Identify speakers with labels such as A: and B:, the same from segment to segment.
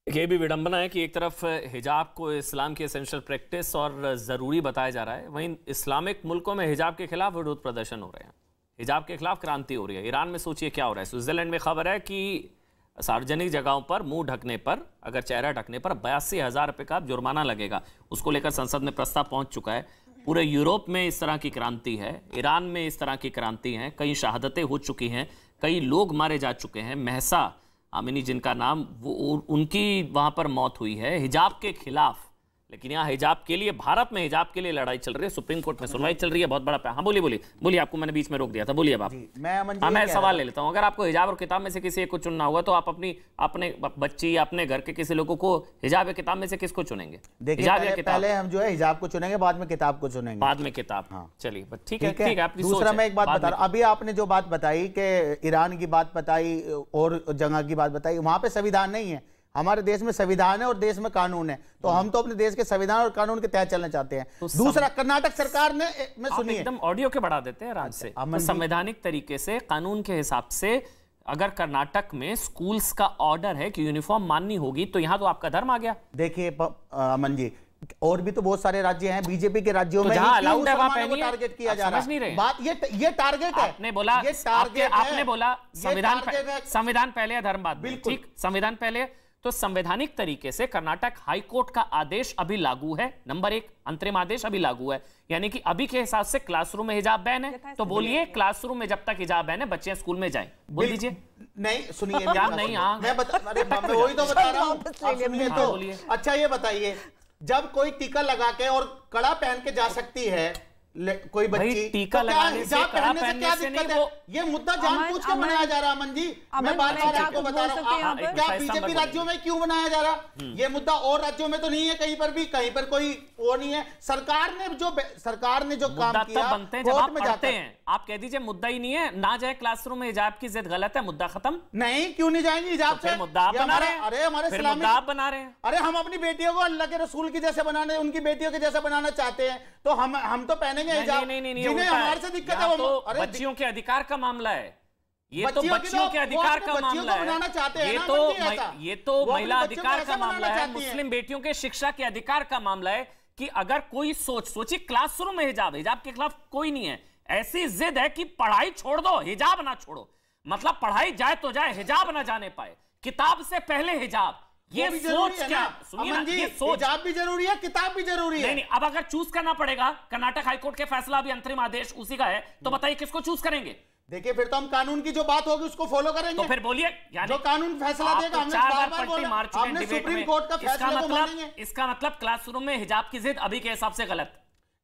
A: ये भी विडंबना है कि एक तरफ हिजाब को इस्लाम की एसेंशियल प्रैक्टिस और ज़रूरी बताया जा रहा है, वहीं इस्लामिक मुल्कों में हिजाब के खिलाफ विरोध प्रदर्शन हो रहे हैं, हिजाब के खिलाफ क्रांति हो रही है। ईरान में सोचिए क्या हो रहा है। स्विट्जरलैंड में खबर है कि सार्वजनिक जगहों पर मुंह ढकने पर, अगर चेहरा ढकने पर 82,000 रुपये का जुर्माना लगेगा। उसको लेकर संसद में प्रस्ताव पहुंच चुका है। पूरे यूरोप में इस तरह की क्रांति है, ईरान में इस तरह की क्रांति है, कई शहादतें हो चुकी हैं, कई लोग मारे जा चुके हैं। महसा आमिनी जिनका नाम, वो उनकी वहां पर मौत हुई है हिजाब के खिलाफ। लेकिन यहाँ हिजाब के लिए, भारत में हिजाब के लिए लड़ाई चल रही है, सुप्रीम कोर्ट में सुनवाई चल रही है, बहुत बड़ा। हाँ बोलिए, आपको मैंने बीच में रोक दिया था, बोलिए अब आप। मैं सवाल ले लेता हूँ। अगर आपको हिजाब और किताब में से किसी एक को चुनना होगा तो आप अपने बच्ची या अपने घर के किसी लोगों को हिजाब या किताब में से किसको चुनेंगे?
B: देखिए, पहले हम जो है हिजाब को चुनेंगे, बाद में किताब को चुनेंगे।
A: बाद में किताब, हाँ चलिए ठीक है।
B: दूसरा मैं एक बात बता रहा हूँ, अभी आपने जो बात बताई कि ईरान की बात बताई और जगह की बात बताई, वहां पे संविधान नहीं है। हमारे देश में संविधान है और देश में कानून है, तो हम तो अपने देश के संविधान और कानून के तहत चलना चाहते हैं। तो दूसरा, कर्नाटक सरकार ने, मैं सुनिए, एकदम
A: ऑडियो के बढ़ा देते हैं राज से। तो संवैधानिक तरीके से, कानून के हिसाब से, अगर कर्नाटक में स्कूल्स का ऑर्डर है कि यूनिफॉर्म माननी होगी, तो यहाँ तो आपका धर्म आ गया।
B: देखिए अमन जी, और भी तो बहुत सारे राज्य हैं, बीजेपी के राज्यों में
A: टारगेट
B: किया जा रहा है। बात ये टारगेट है।
A: आपने बोला संविधान पहले या धर्म बाद में, ठीक, संविधान पहले। तो संवैधानिक तरीके से कर्नाटक हाई कोर्ट का आदेश अभी लागू है, नंबर 1 अंतरिम आदेश अभी लागू है, यानी कि अभी के हिसाब से क्लासरूम में हिजाब बैन है। तो बोलिए, क्लासरूम में जब तक हिजाब बैन है, बच्चे स्कूल में जाएं, बोल दीजिए।
B: नहीं सुनिए,
A: मैं
B: वही तो बता रहा हूँ। अच्छा ये बताइए, जब कोई टीका लगा के और कड़ा पहन के जा सकती है कोई बच्ची,
A: टीका लगाने से, कड़ा पहनने से नहीं, वो
B: ये मुद्दा जानबूझ के बनाया जा रहा है। अमन जी, मैं बार-बार आपको बता रहा हूँ, क्या बीजेपी राज्यों में क्यों बनाया जा रहा? ये मुद्दा और राज्यों में तो नहीं है, कहीं पर भी, कहीं पर कोई वो नहीं है। सरकार ने जो काम किया,
A: बनते हैं जब आप पढ़ते हैं, आप कह दीजिए मुद्दा ही नहीं है, ना जाए क्लासरूम में हिजाब की जिद गलत है, मुद्दा खत्म।
B: नहीं, क्यों नहीं जाएंगे हिजाब से?
A: मुद्दा बना रहे हैं।
B: अरे हमारे
A: इस्लामिक बना रहे हैं।
B: अरे हम अपनी बेटियों को अल्लाह के रसूल की जैसे बनाने, उनकी बेटियों के जैसा बनाना चाहते हैं, तो हम तो पहनेंगे हिजाब। जिन्हें हमारे से दिक्कत है,
A: तो बच्चियों के अधिकार का मामला है, ये तो बच्चियों के अधिकार का मामला है, ये तो महिला अधिकार का मामला है, मुस्लिम बेटियों के शिक्षा के अधिकार का मामला है। कि अगर कोई सोचिए क्लासरूम में हिजाब के खिलाफ कोई नहीं है, ऐसी जिद है कि पढ़ाई छोड़ दो, हिजाब ना छोड़ो, मतलब पढ़ाई जाए तो जाए, हिजाब ना जाने पाए, किताब से पहले हिजाब। ये सोच क्या, सुनिए ना, ये सोच,
B: हिजाब भी जरूरी है, किताब भी जरूरी है।
A: नहीं, अब अगर चूज करना पड़ेगा, कर्नाटक हाईकोर्ट के फैसला अभी अंतरिम आदेश उसी का है, तो बताइए किसको चूज करेंगे?
B: देखिए, फिर तो हम कानून की जो बात होगी उसको फॉलो करेंगे।
A: तो फिर बोलिए,
B: जो कानून फैसला देगा, हमने सुप्रीम कोर्ट का फैसला को मानेंगे।
A: इसका मतलब क्लासरूम में हिजाब की जिद अभी के हिसाब से गलत।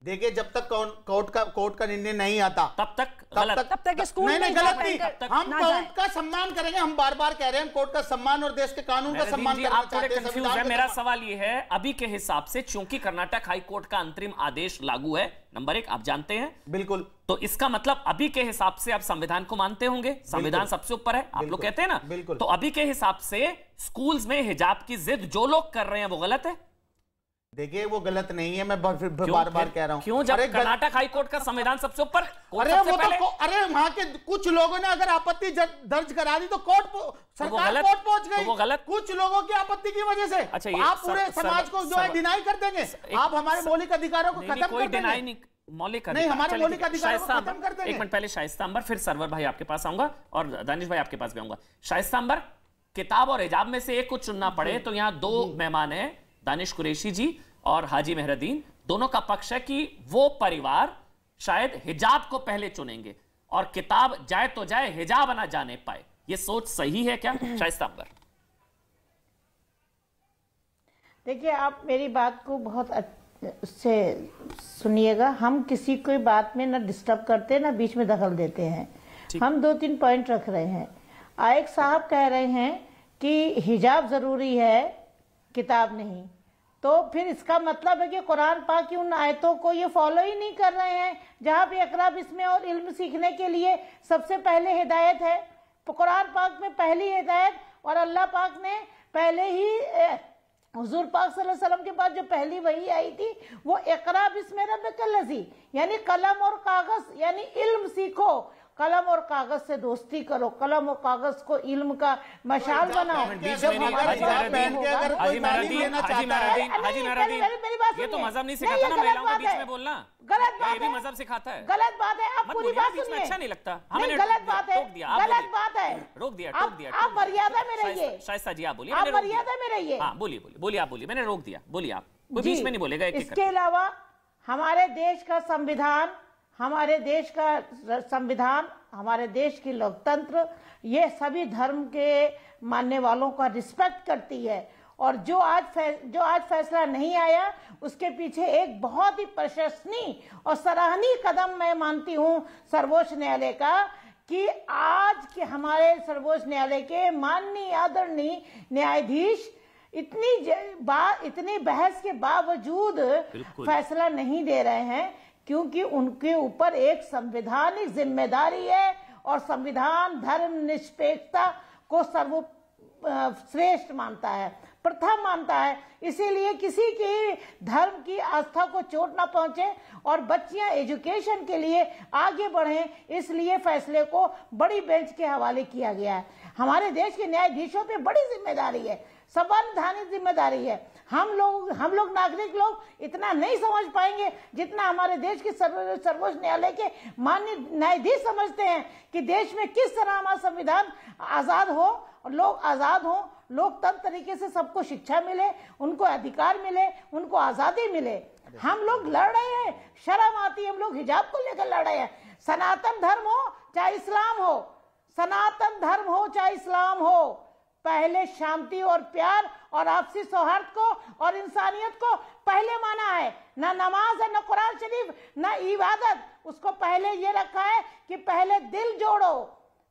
B: देखिए, जब तक कोर्ट का निर्णय नहीं आता,
A: तब तक
B: स्कूल नहीं, गलत नहीं। हम कोर्ट का सम्मान करेंगे, हम बार-बार कह रहे हैं, कोर्ट का सम्मान और देश के कानून का सम्मान करना चाहते हैं।
A: कंफ्यूज है। मेरा सवाल ये है, अभी के हिसाब से चूंकि कर्नाटक हाई कोर्ट का अंतरिम आदेश लागू है, नंबर 1 आप जानते हैं,
B: बिल्कुल,
A: तो इसका मतलब अभी के हिसाब से आप संविधान को मानते होंगे, संविधान सबसे ऊपर है, आप लोग कहते हैं ना,
B: बिल्कुल।
A: तो अभी के हिसाब से स्कूल्स में हिजाब की जिद जो लोग कर रहे हैं वो गलत है?
B: देखिए, वो गलत नहीं है, मैं बार-बार कह रहा हूँ।
A: क्यों? जब कर्नाटक हाई कोर्ट का संविधान सबसे ऊपर,
B: अरे वहां के कुछ लोगों ने अगर आपत्ति दर्ज करा दी तो सरकार कोर्ट पहुंच गई,
A: वो गलत,
B: कुछ लोगों की आपत्ति की वजह से।
A: अच्छा,
B: आप पूरे समाज को जो है डिनाई कर देंगे, आप हमारे मौलिक अधिकारों को खत्म कर देंगे।
A: मौलिक
B: नहीं, हमारे मौलिक अधिकारों को खत्म कर देंगे।
A: एक मिनट पहले शाइस्ता अंबर, फिर सरवर भाई आपके पास आऊंगा और दानिश भाई आपके पास भी आऊंगा। शाइस्ता अंबर, किताब और हिजाब में से एक को चुनना पड़े तो यहाँ 2 मेहमान हैं, दानिश कुरैशी जी और हाजी मेहरुद्दीन। दोनों का पक्ष है कि वो परिवार शायद हिजाब को पहले चुनेंगे और किताब जाए तो जाए, हिजाब ना जाने पाए। ये सोच सही है क्या शाइस्ता अंबर?
C: देखिए, आप मेरी बात को बहुत से सुनिएगा। हम किसी कोई बात में ना डिस्टर्ब करते, ना बीच में दखल देते हैं। हम 2-3 पॉइंट रख रहे हैं। आयक साहब कह रहे हैं कि हिजाब जरूरी है, किताब नहीं, तो फिर इसका मतलब है कि कुरान पाक की उन आयतों को ये फॉलो ही नहीं कर रहे हैं जहां पे इकरा बिस्मिल्लाह और इल्म सीखने के लिए सबसे पहले हिदायत है। कुरान पाक में पहली हिदायत, और अल्लाह पाक ने पहले ही हुजूर पाक सल्लल्लाहु अलैहि वसल्लम के बाद जो पहली वही आई थी वो इकरा बिस्मि रब्बिकल लज़ी, यानी कलम और कागज, यानी इल्म सीखो। कलम और कागज से दोस्ती करो, कलम और कागज को इल्म का मशाल बनाओ।
A: ये तो मजहब नहीं सिखाता ना महिलाओं के बीच में बोलना,
C: गलत बात
A: ये भी मजहब सिखाता है।
C: गलत बात है। आप पूरी बात सुनिए।
A: अच्छा नहीं लगता,
C: नहीं गलत बात है, गलत बात है।
A: रोक दिया।
C: आप मर्यादा में रहिए।
A: शाइस्ता जी आप बोलिए,
C: आप मर्यादा में रहिए।
A: हाँ बोलिए आप बोलिए, मैंने रोक दिया, बोलिए आप, कोई बीच में नहीं बोलेगा।
C: इसके अलावा हमारे देश का संविधान, हमारे देश की लोकतंत्र, ये सभी धर्म के मानने वालों का रिस्पेक्ट करती है। और जो आज फैसला नहीं आया, उसके पीछे एक बहुत ही प्रशंसनीय और सराहनीय कदम मैं मानती हूं सर्वोच्च न्यायालय का, कि आज के हमारे सर्वोच्च न्यायालय के माननीय आदरणीय न्यायाधीश इतनी बहस के बावजूद फैसला नहीं दे रहे हैं, क्योंकि उनके ऊपर एक संवैधानिक जिम्मेदारी है और संविधान धर्म निरपेक्षता को सर्वश्रेष्ठ मानता है, प्रथम मानता है। इसीलिए किसी की धर्म की आस्था को चोट ना पहुंचे और बच्चियां एजुकेशन के लिए आगे बढ़ें, इसलिए फैसले को बड़ी बेंच के हवाले किया गया है। हमारे देश के न्यायाधीशों पे बड़ी जिम्मेदारी है, संवैधानिक जिम्मेदारी है। हम लोग नागरिक लोग इतना नहीं समझ पाएंगे जितना हमारे देश के सर्वोच्च न्यायालय के माननीय न्यायाधीश समझते हैं कि देश में किस तरह हमारा संविधान आजाद हो और लोग आजाद हो, लोकतंत्र तरीके से सबको शिक्षा मिले, उनको अधिकार मिले, उनको आजादी मिले। हम लोग लड़ रहे हैं, शर्म आती है, हम लोग हिजाब को लेकर लड़ रहे हैं। सनातन धर्म हो चाहे इस्लाम हो, सनातन धर्म हो चाहे इस्लाम हो, पहले शांति और प्यार और आपसी सौहार्द को और इंसानियत को पहले माना है। ना नमाज है, ना कुरान शरीफ, ना इबादत, उसको पहले ये रखा है कि पहले दिल जोड़ो,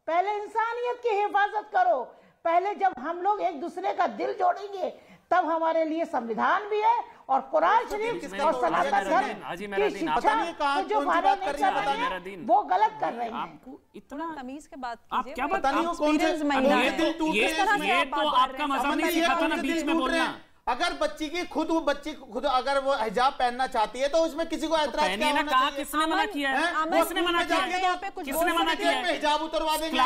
C: पहले इंसानियत की हिफाजत करो। पहले जब हम लोग एक दूसरे का दिल जोड़ेंगे तब हमारे लिए संविधान भी है और कुरान शरीफ और सनातन धर्म की शिक्षा जो फॉलो नहीं कर रहे हैं वो गलत कर रहे हैं।
D: आपको इतना तमीज के बात
A: आप क्या पता नहीं कौन से ये तो आपका मजहब नहीं सिखाता ना बीच में बोलना।
B: अगर बच्ची खुद अगर वो हिजाब पहनना चाहती है तो उसमें किसी को ऐतराज क्या होना चाहिए?
A: किसने मना किया है? किसने मना किया है? किसने मना किया है?
B: हिजाब उतरवा देंगे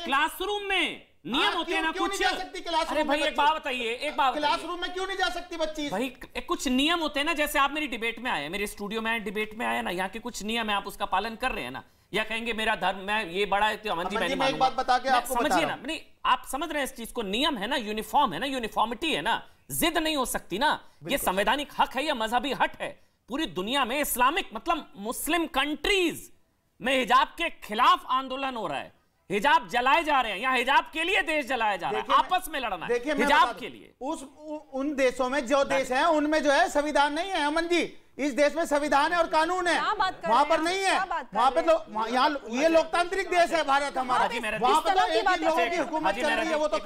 A: क्लासरूम में नियम होते हैं ना कुछ। अरे भाई एक बात बताइए,
B: क्लासरूम में क्यों नहीं जा सकती बच्ची?
A: भाई कुछ नियम होते हैं ना, जैसे आप मेरी डिबेट में आए, मेरे स्टूडियो में डिबेट में आए ना, यहाँ के कुछ नियम है, आप उसका पालन कर रहे हैं ना, या कहेंगे मेरा धर्म मैं ये बड़ा है तो अमन जी मैं
B: एक बात बता के आपको
A: समझिए ना, नहीं आप समझ रहे हैं इस चीज को, नियम है ना, यूनिफॉर्म है ना, यूनिफॉर्मिटी है ना, जिद नहीं हो सकती ना, ये संवैधानिक हक है या मजहबी हक है। पूरी दुनिया में इस्लामिक मतलब मुस्लिम कंट्रीज में हिजाब के खिलाफ आंदोलन हो रहा है, हिजाब जलाए जा रहे हैं, यहाँ हिजाब के लिए देश जलाया जा रहा है, आपस में लड़ना है हिजाब के लिए।
B: उन देशों में जो देश हैं उनमें जो है संविधान नहीं है अमन जी, इस देश में संविधान है और कानून है, वहां पर नहीं है। वहां पे तो यहाँ ये लोकतांत्रिक देश है भारत हमारा, वहां पर तो एक ही लोगों की हुकूमत चल रही है, वो तो